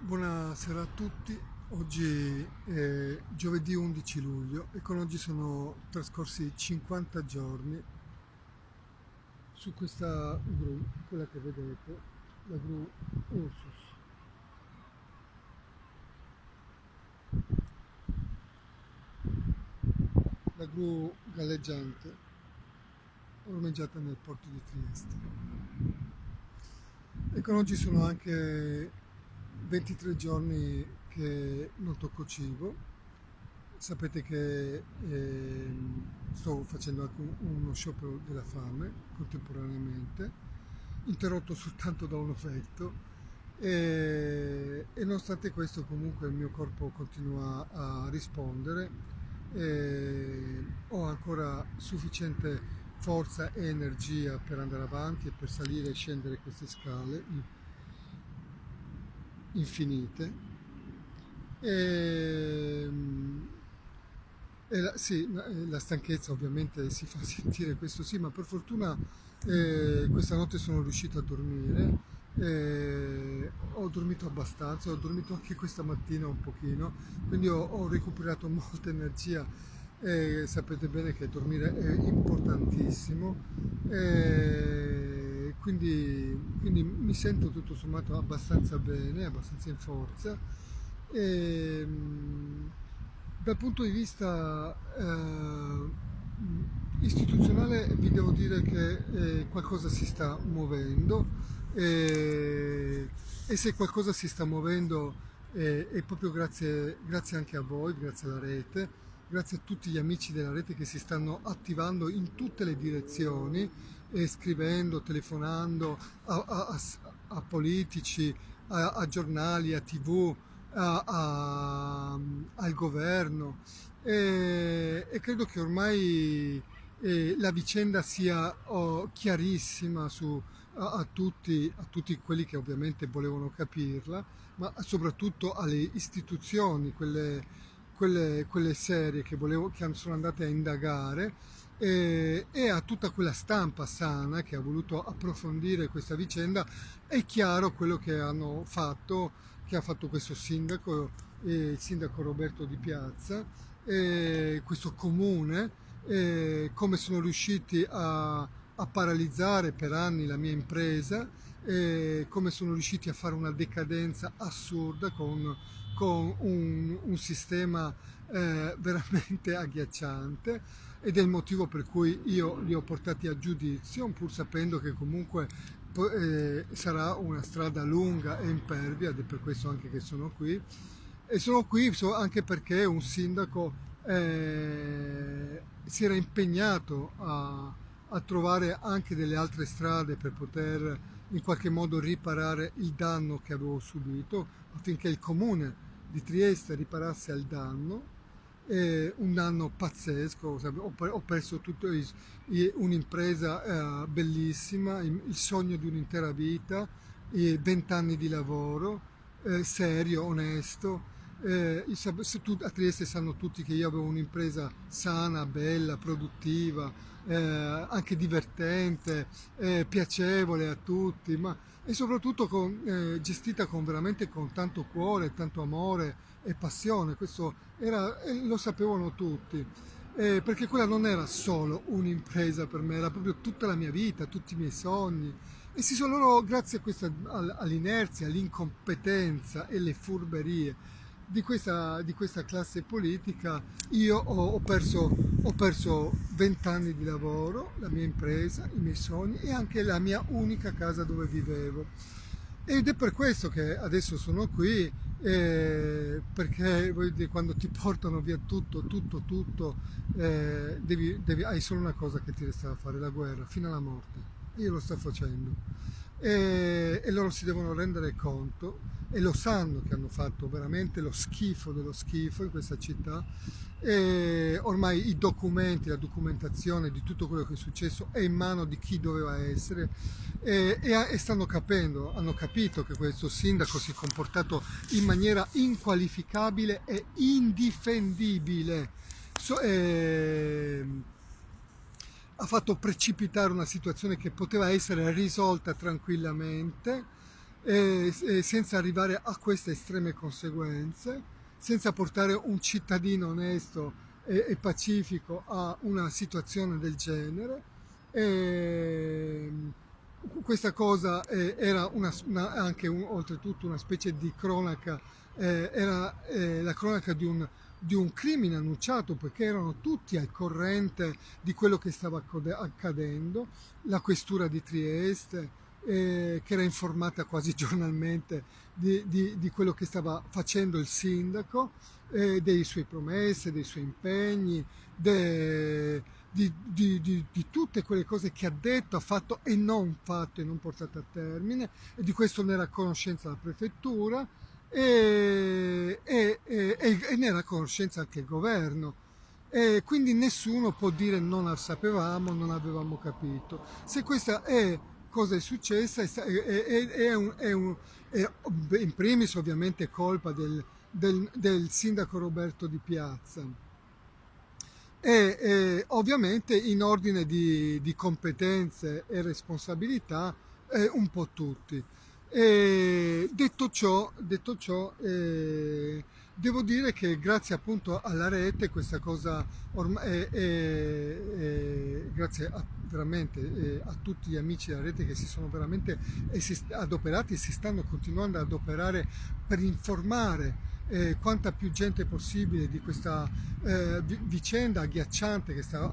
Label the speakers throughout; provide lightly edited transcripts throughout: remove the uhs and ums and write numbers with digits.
Speaker 1: Buonasera a tutti, oggi è giovedì 11 luglio e con oggi sono trascorsi 50 giorni su questa gru, quella che vedete, la gru Ursus, la gru galleggiante ormeggiata nel porto di Trieste. E con oggi sono anche 23 giorni che non tocco cibo. Sapete che sto facendo anche uno sciopero della fame contemporaneamente, interrotto soltanto da un ovetto e nonostante questo comunque il mio corpo continua a rispondere e ho ancora sufficiente forza e energia per andare avanti e per salire e scendere queste scale infinite. E, sì, la stanchezza ovviamente si fa sentire, questo sì, ma per fortuna questa notte sono riuscito a dormire, ho dormito abbastanza, ho dormito anche questa mattina un pochino, quindi ho recuperato molta energia e sapete bene che dormire è importantissimo, quindi mi sento tutto sommato abbastanza bene, abbastanza in forza. E, dal punto di vista istituzionale vi devo dire che qualcosa si sta muovendo e se qualcosa si sta muovendo è proprio grazie anche a voi, grazie alla rete, grazie a tutti gli amici della rete che si stanno attivando in tutte le direzioni, scrivendo, telefonando a politici, a giornali, a tv, al governo e credo che ormai la vicenda sia chiarissima a tutti quelli che ovviamente volevano capirla, ma soprattutto alle istituzioni, quelle serie che sono andate a indagare e a tutta quella stampa sana che ha voluto approfondire questa vicenda. È chiaro quello che ha fatto questo sindaco, il sindaco Roberto Di Piazza, questo comune, come sono riusciti a paralizzare per anni la mia impresa, come sono riusciti a fare una decadenza assurda con un sistema veramente agghiacciante ed è il motivo per cui io li ho portati a giudizio, pur sapendo che comunque sarà una strada lunga e impervia ed è per questo anche che sono qui. E sono qui anche perché un sindaco si era impegnato a trovare anche delle altre strade per poter in qualche modo riparare il danno che avevo subito, affinché il comune di Trieste riparasse al danno, un danno pazzesco, ho perso un'impresa bellissima, il sogno di un'intera vita, 20 anni di lavoro, serio, onesto. A Trieste sanno tutti che io avevo un'impresa sana, bella, produttiva, anche divertente, piacevole a tutti, e soprattutto gestita veramente con tanto cuore, tanto amore e passione. Questo lo sapevano tutti. Perché quella non era solo un'impresa per me, era proprio tutta la mia vita, tutti i miei sogni. E si sono loro, grazie all'inerzia, all'incompetenza e alle furberie di questa classe politica, io ho perso 20 anni di lavoro, la mia impresa, i miei sogni e anche la mia unica casa dove vivevo. Ed è per questo che adesso sono qui, perché voglio dire, quando ti portano via tutto, hai solo una cosa che ti resta da fare, la guerra, fino alla morte. Io lo sto facendo. E loro si devono rendere conto e lo sanno che hanno fatto veramente lo schifo dello schifo in questa città. E ormai i documenti, la documentazione di tutto quello che è successo è in mano di chi doveva essere e stanno capendo, hanno capito che questo sindaco si è comportato in maniera inqualificabile e indifendibile. So- eh, Ha fatto precipitare una situazione che poteva essere risolta tranquillamente senza arrivare a queste estreme conseguenze, senza portare un cittadino onesto e pacifico a una situazione del genere. E questa cosa era anche oltretutto una specie di cronaca, era la cronaca di un crimine annunciato, perché erano tutti al corrente di quello che stava accadendo. La questura di Trieste, che era informata quasi giornalmente di quello che stava facendo il sindaco, dei suoi promesse, dei suoi impegni, di tutte quelle cose che ha detto, ha fatto e non portato a termine, e di questo ne era a conoscenza la prefettura e ne era a conoscenza anche il governo. E quindi nessuno può dire non la sapevamo, non avevamo capito. Se questa è cosa è successa, è in primis ovviamente colpa del sindaco Roberto Di Piazza e ovviamente in ordine di competenze e responsabilità un po' tutti. Detto ciò devo dire che grazie appunto alla rete questa cosa ormai grazie veramente a tutti gli amici della rete che si sono veramente adoperati e si stanno continuando ad adoperare per informare quanta più gente possibile di questa vicenda agghiacciante che sta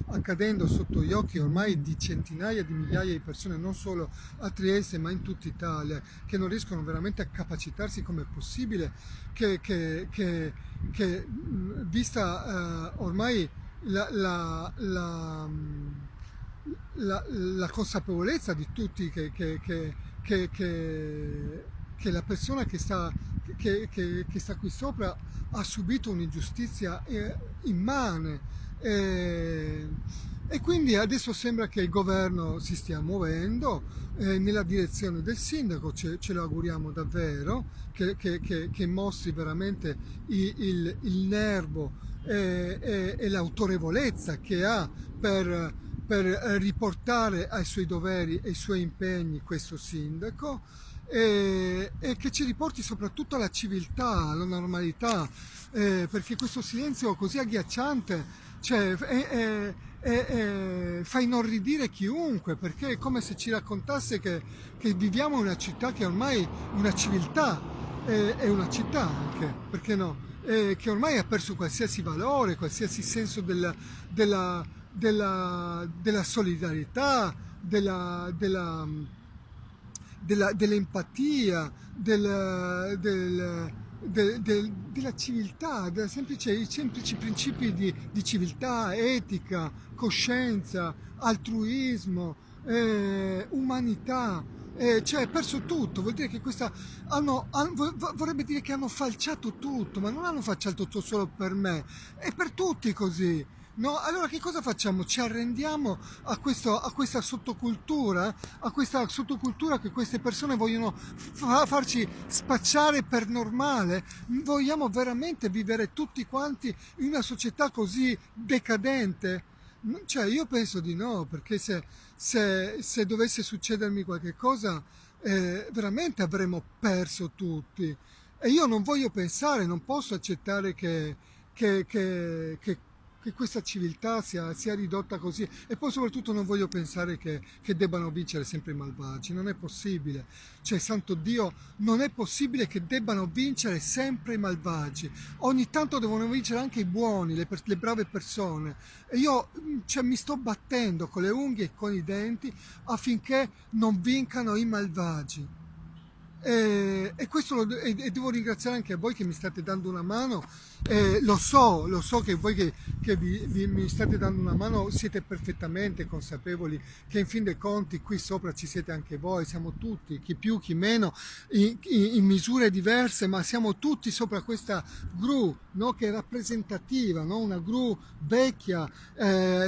Speaker 1: accadendo sotto gli occhi ormai di centinaia di migliaia di persone, non solo a Trieste ma in tutta Italia, che non riescono veramente a capacitarsi come è possibile che vista ormai la, la, la, la consapevolezza di tutti che la persona che sta qui sopra ha subito un'ingiustizia immane. eh, e quindi adesso sembra che il governo si stia muovendo nella direzione del sindaco, ce lo auguriamo davvero, che mostri veramente il nervo e l'autorevolezza che ha per riportare ai suoi doveri e ai suoi impegni questo sindaco e che ci riporti soprattutto alla civiltà, alla normalità, perché questo silenzio così agghiacciante cioè, fa inorridire chiunque, perché è come se ci raccontasse che viviamo in una città che ormai è una civiltà, è una città anche, perché no? Che ormai ha perso qualsiasi valore, qualsiasi senso della solidarietà, dell'empatia, della civiltà, i semplici principi di civiltà, etica, coscienza, altruismo, umanità. Cioè, perso tutto, vuol dire che vorrebbe dire che hanno falciato tutto, ma non hanno falciato tutto solo per me, è per tutti così. No, allora che cosa facciamo? Ci arrendiamo a questa sottocultura, che queste persone vogliono farci spacciare per normale? Vogliamo veramente vivere tutti quanti in una società così decadente? Cioè, io penso di no, perché se dovesse succedermi qualche cosa, veramente avremmo perso tutti. E io non voglio pensare, non posso accettare che, che- che- che questa civiltà sia ridotta così. E poi soprattutto non voglio pensare che debbano vincere sempre i malvagi. Non è possibile. Cioè, santo Dio, non è possibile che debbano vincere sempre i malvagi. Ogni tanto devono vincere anche i buoni, le brave persone. E io cioè, mi sto battendo con le unghie e con i denti affinché non vincano i malvagi. E questo e devo ringraziare anche a voi che mi state dando una mano. Lo so che voi che mi state dando una mano siete perfettamente consapevoli che in fin dei conti qui sopra ci siete anche voi, siamo tutti, chi più, chi meno, in misure diverse, ma siamo tutti sopra questa gru, no, che è rappresentativa, no? Una gru vecchia,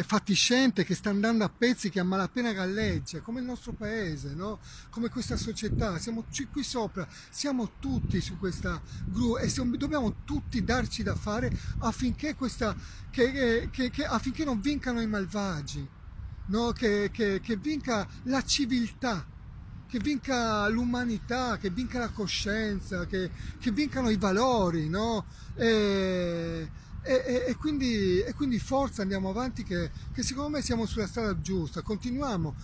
Speaker 1: fatiscente, che sta andando a pezzi, che a malapena galleggia, come il nostro paese, no? Come questa società, siamo qui sopra, siamo tutti su questa gru e dobbiamo tutti darci da fare affinché, affinché non vincano i malvagi, no? Che vinca la civiltà, che vinca l'umanità, che vinca la coscienza, che vincano i valori, no? E, e quindi forza, andiamo avanti, che secondo me siamo sulla strada giusta, continuiamo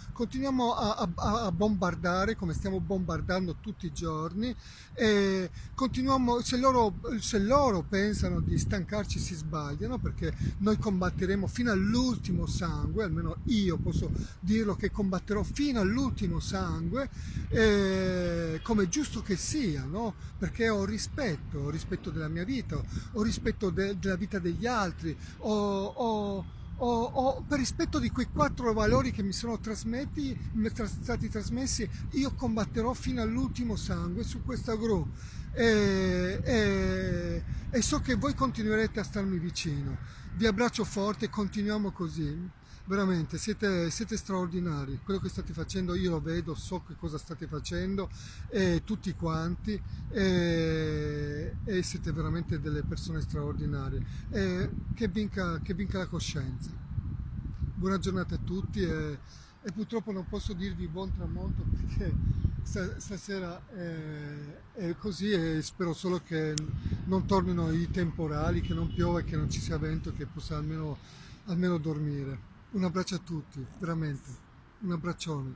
Speaker 1: a bombardare come stiamo bombardando tutti i giorni, e continuiamo, se loro pensano di stancarci si sbagliano, perché noi combatteremo fino all'ultimo sangue, almeno io posso dirlo che combatterò fino all'ultimo sangue, come è giusto che sia, no? Perché ho rispetto della mia vita, ho rispetto della vita degli altri, per rispetto di quei quattro valori che mi sono stati trasmessi, io combatterò fino all'ultimo sangue su questa gru, e so che voi continuerete a starmi vicino. Vi abbraccio forte, continuiamo così. Veramente, siete straordinari. Quello che state facendo io lo vedo, so che cosa state facendo, tutti quanti, e siete veramente delle persone straordinarie. Che vinca la coscienza. Buona giornata a tutti, e purtroppo non posso dirvi buon tramonto perché stasera è così, e spero solo che non tornino i temporali, che non piova e che non ci sia vento, che possa almeno dormire. Un abbraccio a tutti, veramente, un abbraccione.